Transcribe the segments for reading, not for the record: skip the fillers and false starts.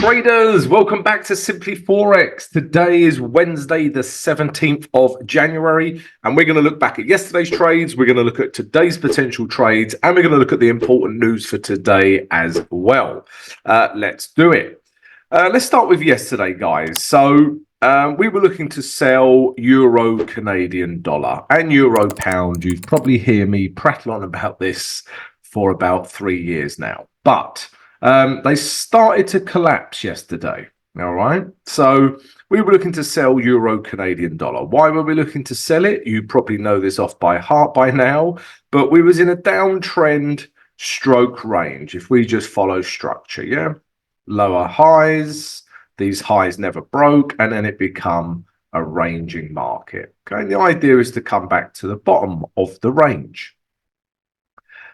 Traders, welcome back to Simply Forex. Today is Wednesday, the 17th of January, and we're going to look back at yesterday's trades. We're going to look at today's potential trades, and we're going to look at the important news for today as well. Let's do it. Let's start with yesterday, guys. So we were looking to sell Euro Canadian dollar and Euro pound. You've probably heard me prattle on about this for about 3 years now, but they started to collapse yesterday. All right. So we were looking to sell Euro Canadian dollar. Why were we looking to sell it? You probably know this off by heart by now, but we was in a downtrend stroke range. If we just follow structure, yeah, lower highs, these highs never broke, and then it become a ranging market. Okay. And the idea is to come back to the bottom of the range.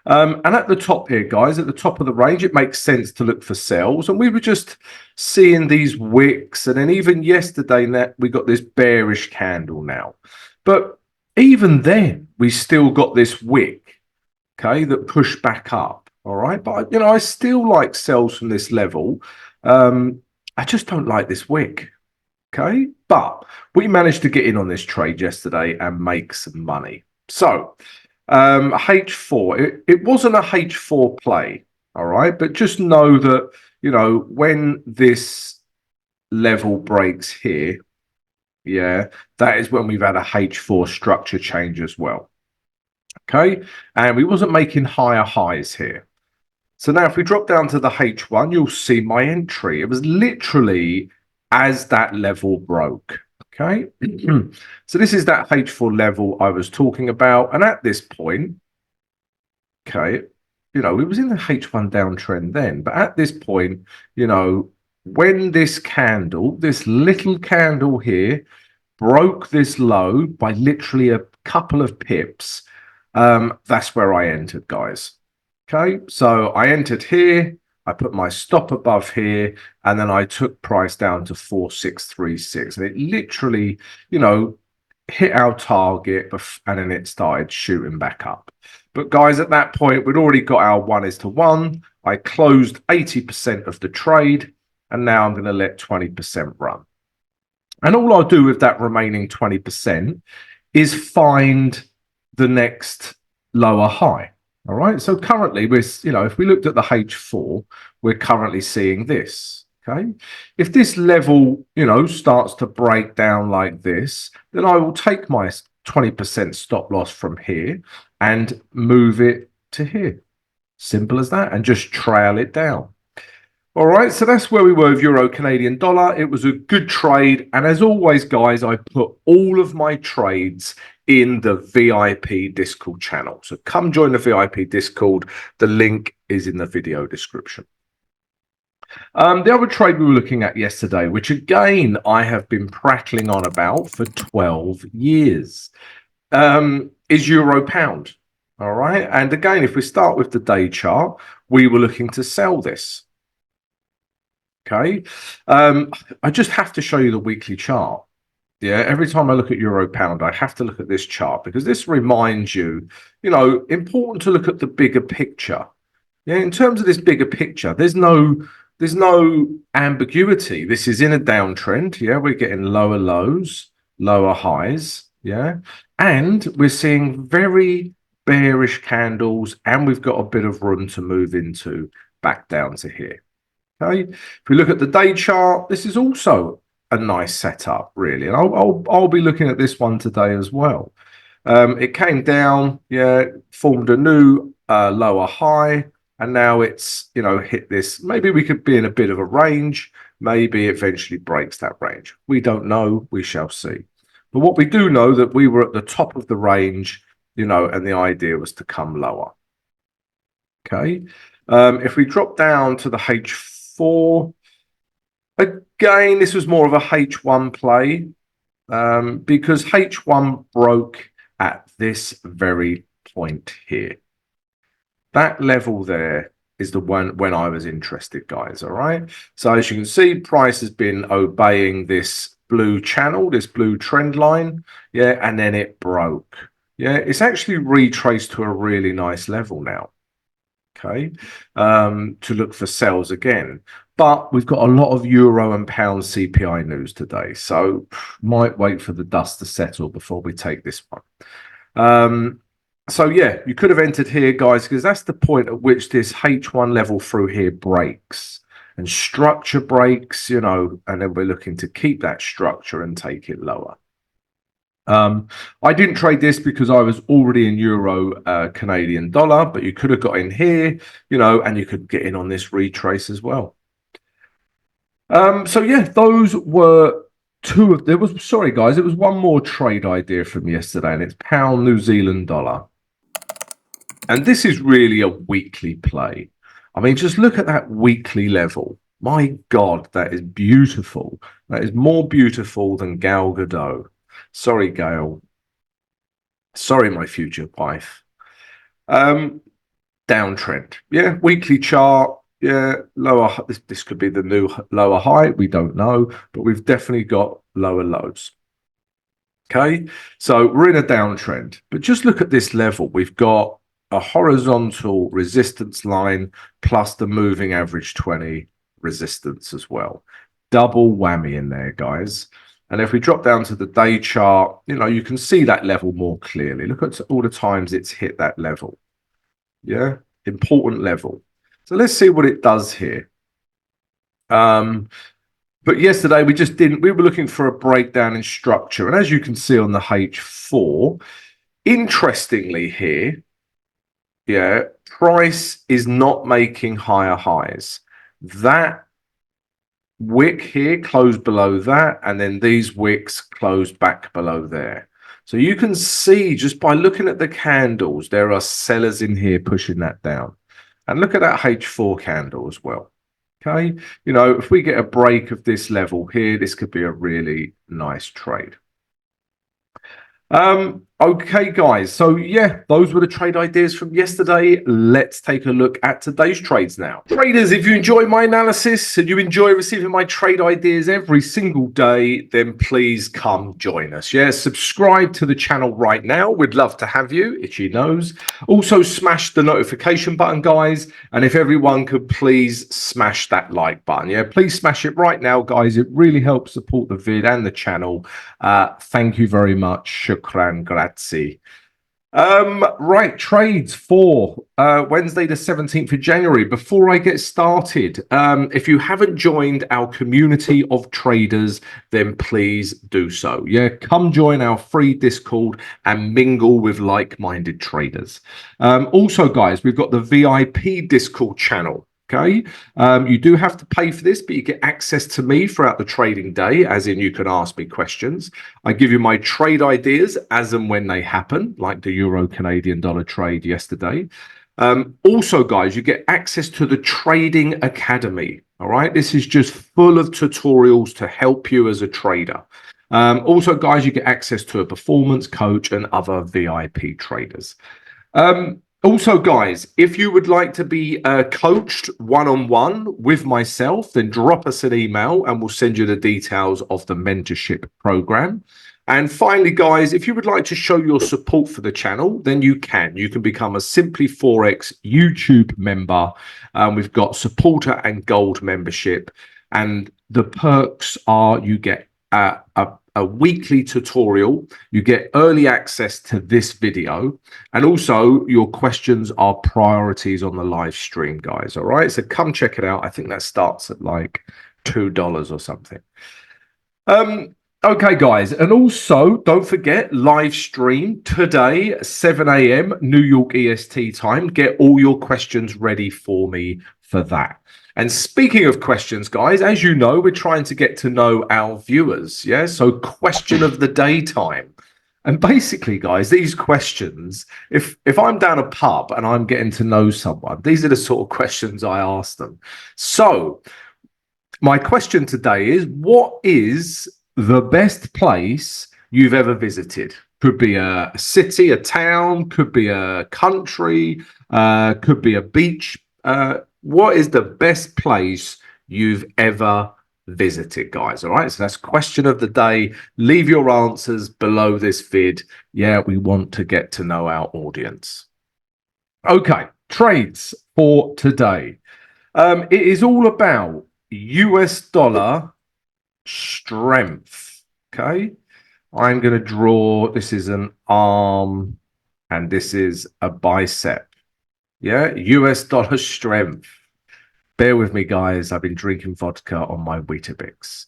And at the top here, guys, at the top of the range, it makes sense to look for sells. And we were just seeing these wicks. And then even yesterday, we got this bearish candle now. But even then, we still got this wick, okay, that pushed back up. All right. But, you know, I still like sells from this level. I just don't like this wick. Okay. But we managed to get in on this trade yesterday and make some money. So H4, it wasn't a H4 play, all right, but just know that, you know, when this level breaks here, yeah, that is when we've had a H4 structure change as well. Okay, and we wasn't making higher highs here. So now if we drop down to the H1, you'll see my entry. It was literally as that level broke. Okay, so this is that H4 level I was talking about. And at this point, okay, you know, it was in the H1 downtrend then. But at this point, you know, when this candle, this little candle here, broke this low by literally a couple of pips, that's where I entered, guys. Okay, so I entered here. I put my stop above here, and then I took price down to 4636, and it literally, you know, hit our target, and then it started shooting back up. But guys, at that point, we'd already got our 1:1. I closed 80% of the trade, and now I'm going to let 20% run. And all I'll do with that remaining 20% is find the next lower high. All right, so currently we're, you know, if we looked at the H4, we're currently seeing this. Okay, if this level, you know, starts to break down like this, then I will take my 20% stop loss from here and move it to here. Simple as that, and just trail it down. All right, so that's where we were with Euro Canadian dollar. It was a good trade, and as always, guys, I put all of my trades in the VIP Discord channel. So come join the VIP Discord. The link is in the video description. The other trade we were looking at yesterday, which again I have been prattling on about for 12 years, is Euro pound. All right, and again, if we start with the day chart, we were looking to sell this. Okay, I just have to show you the weekly chart. Yeah, every time I look at Euro pound, I have to look at this chart because this reminds you, you know, important to look at the bigger picture. Yeah, in terms of this bigger picture, there's no ambiguity. This is in a downtrend. Yeah, we're getting lower lows, lower highs. Yeah, and we're seeing very bearish candles, and we've got a bit of room to move into back down to here. Okay, if we look at the day chart, this is also a nice setup, really, and I'll be looking at this one today as well. It came down, yeah, formed a new lower high, and now it's, you know, hit this. Maybe we could be in a bit of a range. Maybe eventually breaks that range. We don't know. We shall see. But what we do know that we were at the top of the range, you know, and the idea was to come lower. Okay, if we drop down to the H4. Again, this was more of a H1 play because H1 broke at this very point here. That level there is the one when I was interested, guys. All right. So as you can see, price has been obeying this blue channel, this blue trend line. Yeah. And then it broke. Yeah. It's actually retraced to a really nice level now. okay, to look for sells again. But we've got a lot of euro and pound CPI news today, so might wait for the dust to settle before we take this one. So yeah, you could have entered here, guys, because that's the point at which this H1 level through here breaks and structure breaks, you know, and then we're looking to keep that structure and take it lower. I didn't trade this because I was already in euro Canadian dollar, but you could have got in here, you know, and you could get in on this retrace as well. So yeah, those were two of, there was, sorry guys, it was one more trade idea from yesterday, and it's pound New Zealand dollar. And this is really a weekly play. I mean, just look at that weekly level. My God, that is beautiful. That is more beautiful than Gal Gadot. Sorry, Gail. Sorry, my future wife. Downtrend. Yeah, weekly chart. Yeah, lower. This could be the new lower high. We don't know, but we've definitely got lower lows. Okay, so we're in a downtrend. But just look at this level. We've got a horizontal resistance line plus the moving average 20 resistance as well. Double whammy in there, guys. And if we drop down to the day chart, you know, you can see that level more clearly. Look at all the times it's hit that level. Yeah, important level. So let's see what it does here. But yesterday we just didn't, we were looking for a breakdown in structure. And as you can see on the H4, interestingly here, yeah, price is not making higher highs. That wick here closed below that, and then these wicks closed back below there. So you can see just by looking at the candles, there are sellers in here pushing that down. And look at that H4 candle as well. Okay, you know, if we get a break of this level here, this could be a really nice trade. Okay, guys. So yeah, those were the trade ideas from yesterday. Let's take a look at today's trades now. Traders, if you enjoy my analysis and you enjoy receiving my trade ideas every single day, then please come join us. Yeah, subscribe to the channel right now. We'd love to have you, itchy nose. Also smash the notification button, guys. And if everyone could please smash that like button. Yeah, please smash it right now, guys. It really helps support the vid and the channel. Thank you very much. Shukran, grazie. Right, trades for Wednesday the 17th of January. Before I get started, if you haven't joined our community of traders, then please do so. Yeah, come join our free Discord and mingle with like-minded traders. Also, guys, we've got the VIP Discord channel. Okay, you do have to pay for this, but you get access to me throughout the trading day, as in you can ask me questions. I give you my trade ideas as and when they happen, like the Euro Canadian dollar trade yesterday. Also, guys, you get access to the Trading Academy. All right, this is just full of tutorials to help you as a trader. Also, guys, you get access to a performance coach and other VIP traders. Also, guys, if you would like to be coached one-on-one with myself, then drop us an email and we'll send you the details of the mentorship program. And finally, guys, if you would like to show your support for the channel, then you can. You can become a Simply Forex YouTube member. We've got supporter and gold membership. And the perks are you get a weekly tutorial, you get early access to this video, and also your questions are priorities on the live stream, guys. All right, so come check it out. I think that starts at like $2 or something. Okay, guys, and also don't forget live stream today, 7 a.m. New York EST time. Get all your questions ready for me for that. And speaking of questions, guys, as you know, we're trying to get to know our viewers. Yeah, so question of the day time. And basically, guys, these questions, if I'm down a pub and I'm getting to know someone, these are the sort of questions I ask them. So my question today is, what is the best place you've ever visited? Could be a city, a town, could be a country, could be a beach. What is the best place you've ever visited, guys? All right, so that's question of the day. Leave your answers below this vid. Yeah, we want to get to know our audience. Okay, trades for today. It is all about US dollar strength. Okay. I'm going to draw, this is an arm and this is a bicep. Yeah. US dollar strength. Bear with me, guys. I've been drinking vodka on my Weetabix.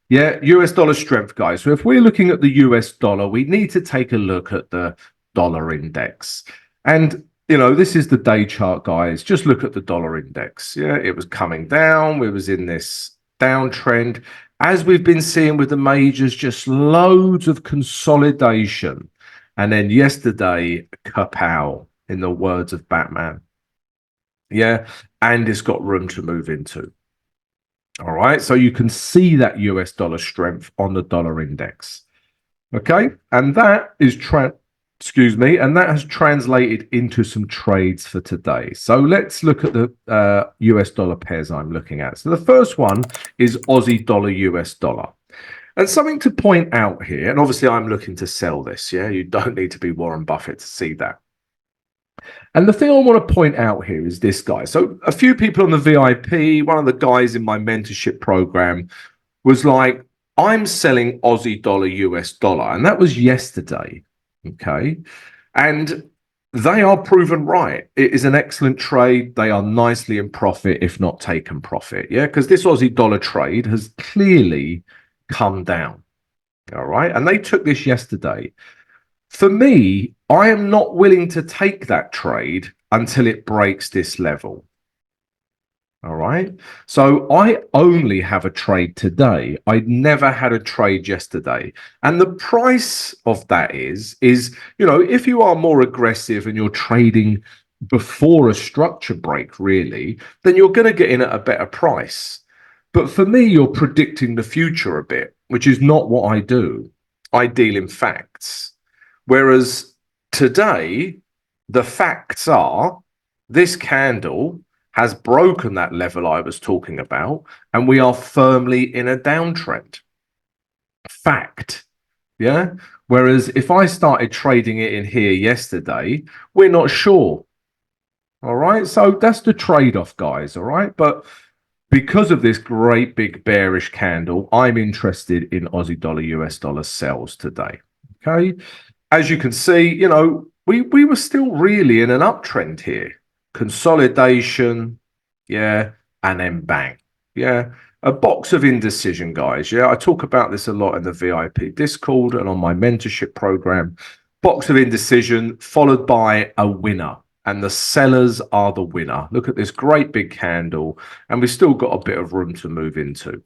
Yeah, US dollar strength, guys. So if we're looking at the US dollar, we need to take a look at the dollar index. And, you know, this is the day chart, guys. Just look at the dollar index. Yeah, it was coming down. We was in this downtrend. As we've been seeing with the majors, just loads of consolidation. And then yesterday, kapow, in the words of Batman. Yeah, and it's got room to move into. All right, so you can see that US dollar strength on the dollar index. Okay, and that is and that has translated into some trades for today. So let's look at the US dollar pairs I'm looking at. So the first one is Aussie dollar US dollar. And something to point out here, and obviously I'm looking to sell this, yeah, you don't need to be Warren Buffett to see that. And the thing I want to point out here is this, guy. So a few people on the VIP, one of the guys in my mentorship program was like, I'm selling Aussie dollar, US dollar. And that was yesterday. Okay. And they are proven right. It is an excellent trade. They are nicely in profit, if not taken profit. Yeah. Because this Aussie dollar trade has clearly come down. All right. And they took this yesterday. For me, I am not willing to take that trade until it breaks this level. All right. So I only have a trade today. I never had a trade yesterday. And the price of that is, you know, if you are more aggressive and you're trading before a structure break, really, then you're going to get in at a better price. But for me, you're predicting the future a bit, which is not what I do. I deal in facts. Whereas today, the facts are this candle has broken that level I was talking about, and we are firmly in a downtrend. Fact. Yeah. Whereas if I started trading it in here yesterday, we're not sure. All right. So that's the trade-off, guys. All right. But because of this great big bearish candle, I'm interested in Aussie dollar, US dollar sells today. Okay. As you can see, you know, we were still really in an uptrend here. Consolidation, yeah, and then bang. Yeah, a box of indecision, guys. Yeah, I talk about this a lot in the VIP Discord and on my mentorship program. Box of indecision followed by a winner. And the sellers are the winner. Look at this great big candle. And we've still got a bit of room to move into.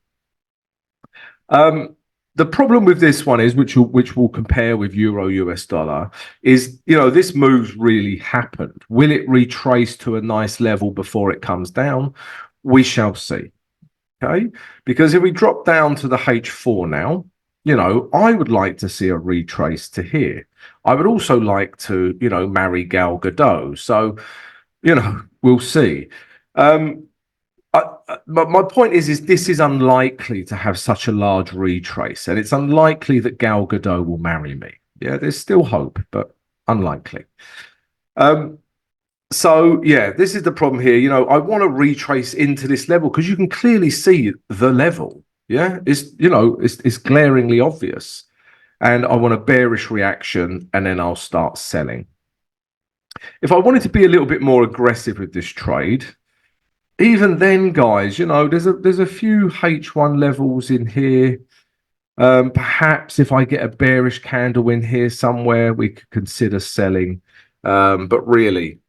The problem with this one is, which will compare with Euro US dollar, is, you know, this move's really happened. Will it retrace to a nice level before it comes down? We shall see. Okay, because if we drop down to the H4 now, you know, I would like to see a retrace to here. I would also like to, you know, marry Gal Gadot. So, you know, we'll see. But my point is this is unlikely to have such a large retrace, and it's unlikely that Gal Gadot will marry me. Yeah, there's still hope, but unlikely. So yeah, this is the problem here. You know, I want to retrace into this level because you can clearly see the level. Yeah, it's, you know, it's glaringly obvious, and I want a bearish reaction, and then I'll start selling. If I wanted to be a little bit more aggressive with this trade, even then, guys, you know, there's a few H1 levels in here. Perhaps if I get a bearish candle in here somewhere, we could consider selling. But really,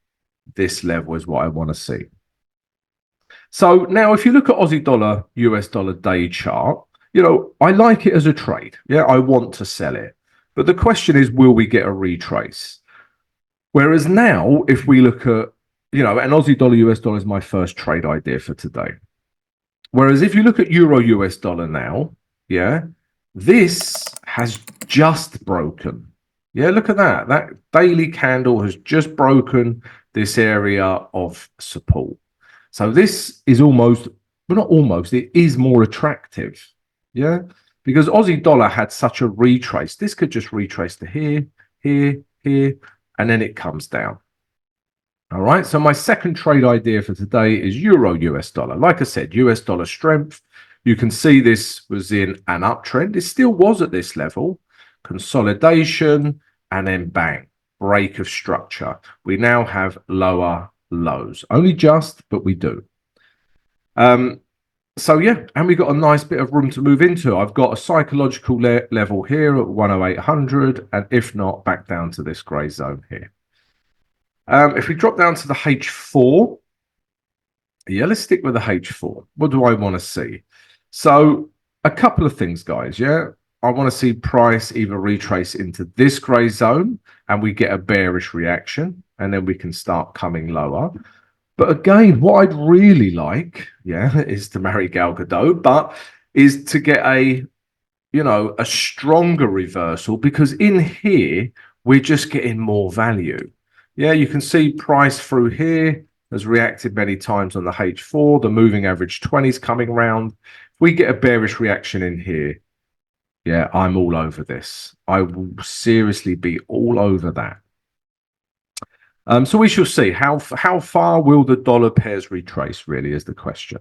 this level is what I want to see. So now, if you look at Aussie dollar, US dollar day chart, you know, I like it as a trade. Yeah, I want to sell it. But the question is, will we get a retrace? Whereas now, if we look at, you know, and Aussie dollar, US dollar is my first trade idea for today. Whereas if you look at Euro US dollar now, yeah, this has just broken. Yeah, look at that. That daily candle has just broken this area of support. So this is almost, but not almost, it is more attractive. Yeah, because Aussie dollar had such a retrace. This could just retrace to here, here, here, and then it comes down. All right, so my second trade idea for today is Euro US dollar. Like I said, US dollar strength. You can see this was in an uptrend. It still was at this level. Consolidation, and then bang, break of structure. We now have lower lows. Only just, but we do. So yeah, and we got a nice bit of room to move into. I've got a psychological level here at 10800, and if not, back down to this grey zone here. If we drop down to the H4, yeah, let's stick with the H4. What do I want to see? So a couple of things, guys. Yeah, I want to see price either retrace into this grey zone and we get a bearish reaction, and then we can start coming lower. But again, what I'd really like, yeah, is to marry Gal Gadot, but is to get a, you know, a stronger reversal, because in here, we're just getting more value. Yeah, you can see price through here has reacted many times on the H4. The moving average 20 is coming around. If we get a bearish reaction in here, yeah, I'm all over this. I will seriously be all over that. So we shall see how far will the dollar pairs retrace, really, is the question.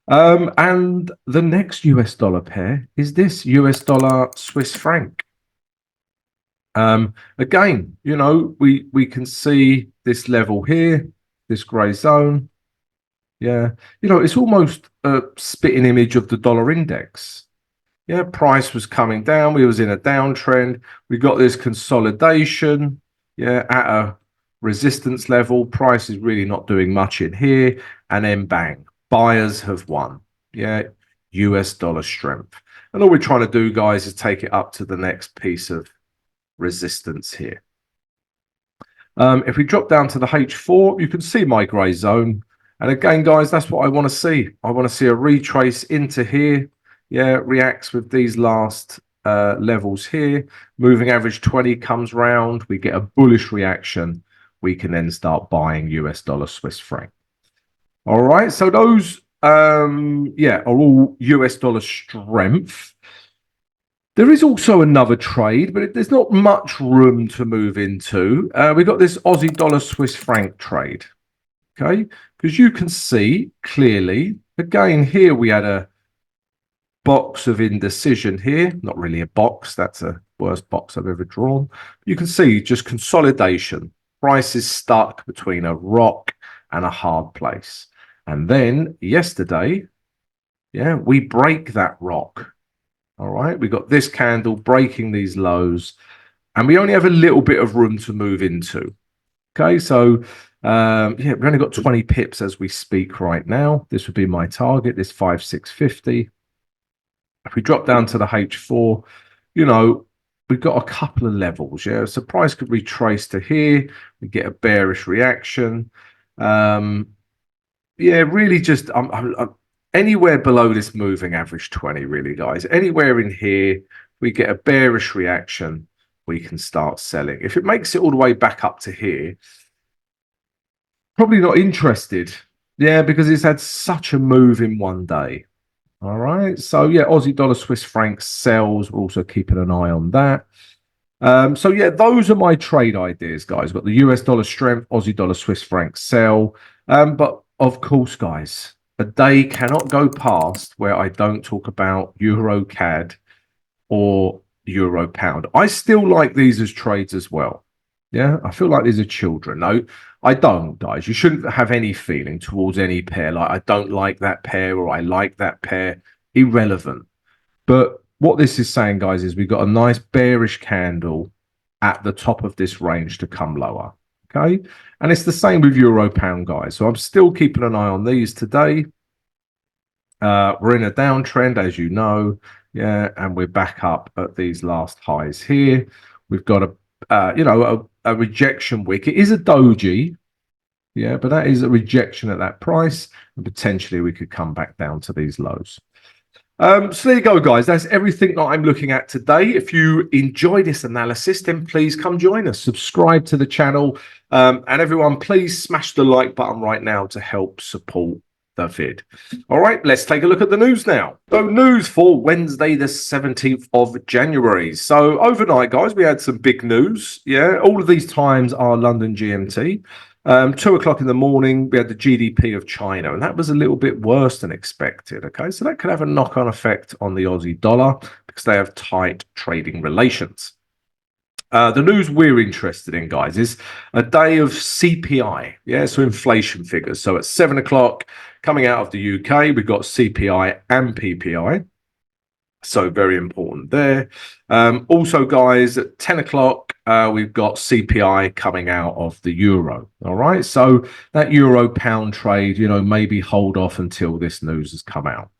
And the next US dollar pair is this US dollar Swiss franc. Again, you know, we can see this level here, this grey zone. Yeah, you know, it's almost a spitting image of the dollar index. Yeah, price was coming down. We was in a downtrend. We got this consolidation, yeah, at a resistance level. Price is really not doing much in here. And then bang, buyers have won. Yeah, US dollar strength. And all we're trying to do, guys, is take it up to the next piece of resistance here. If we drop down to the H4, you can see my grey zone. And again, guys, that's what I want to see. I want to see a retrace into here. Yeah, reacts with these last levels here. Moving average 20 comes round. We get a bullish reaction. We can then start buying US dollar Swiss franc. All right, so those, yeah, are all US dollar strength. There is also another trade, but there's not much room to move into. We've got this Aussie dollar Swiss franc trade. Okay, because you can see clearly, again, here we had a box of indecision here. Not really a box. That's a worst box I've ever drawn. You can see just consolidation. Price is stuck between a rock and a hard place. And then yesterday, yeah, we break that rock. All right, we got this candle breaking these lows, and we only have a little bit of room to move into. Okay, so yeah, we've only got 20 pips as we speak right now. This would be my target, this 5,650. If we drop down to the H4, you know, we've got a couple of levels. Yeah, so price could retrace to here. We get a bearish reaction. Yeah, really just anywhere below this moving average 20, really, guys. Anywhere in here, we get a bearish reaction, we can start selling. If it makes it all the way back up to here, probably not interested. Yeah, because it's had such a move in one day. All right, so yeah, Aussie dollar Swiss franc sells. We're also keeping an eye on that. So yeah, those are my trade ideas, guys. Got the US dollar strength, Aussie dollar Swiss franc sell. But of course, guys, a day cannot go past where I don't talk about Euro CAD or Euro pound. I still like these as trades as well. Yeah, I feel like these are children. No, I don't, guys. You shouldn't have any feeling towards any pair. Like, I don't like that pair or I like that pair. Irrelevant. But what this is saying, guys, is we've got a nice bearish candle at the top of this range to come lower. Okay. And it's the same with Euro pound, guys. So I'm still keeping an eye on these today. We're in a downtrend, as you know. Yeah. And we're back up at these last highs here. We've got a, you know, a rejection wick. It is a doji, yeah, but that is a rejection at that price, and potentially we could come back down to these lows. So there you go, guys. That's everything that I'm looking at today. If you enjoy this analysis, then please come join us. Subscribe to the channel, and everyone, please smash the like button right now to help support the vid. All right, let's take a look at the news now. So news for Wednesday, the 17th of January. So overnight, guys, we had some big news. Yeah, all of these times are London GMT. 2 o'clock in the morning, we had the GDP of China, and that was a little bit worse than expected. Okay, so that could have a knock-on effect on the Aussie dollar because they have tight trading relations. The news we're interested in, guys, is a day of CPI. Yeah, so inflation figures. So at 7 o'clock, coming out of the UK, we've got CPI and PPI. So very important there. Also, guys, at 10 o'clock, we've got CPI coming out of the euro. All right. So that euro pound trade, maybe hold off until this news has come out.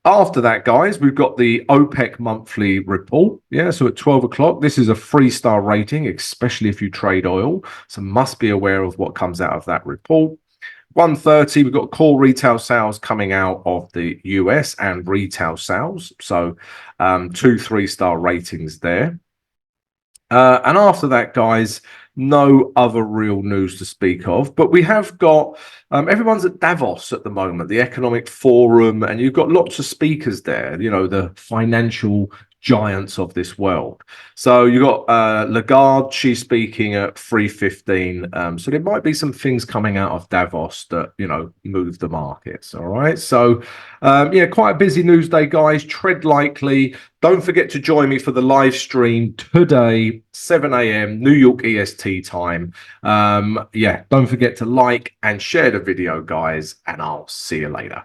After that, guys, we've got the OPEC monthly report. Yeah, so at 12 o'clock, this is a 3-star rating, especially if you trade oil. So must be aware of what comes out of that report. 1:30, we've got core retail sales coming out of the US and retail sales. So 2 3-star ratings there. And after that, guys, no other real news to speak of. But we have got everyone's at Davos at the moment, the Economic Forum, and you've got lots of speakers there, the financial giants of this world. So you got Lagarde, she's speaking at 3:15. So there might be some things coming out of Davos that move the markets. All right. So yeah, quite a busy news day, guys. Tread lightly. Don't forget to join me for the live stream today, 7 a.m. New York EST time. Yeah, don't forget to like and share the video, guys, and I'll see you later.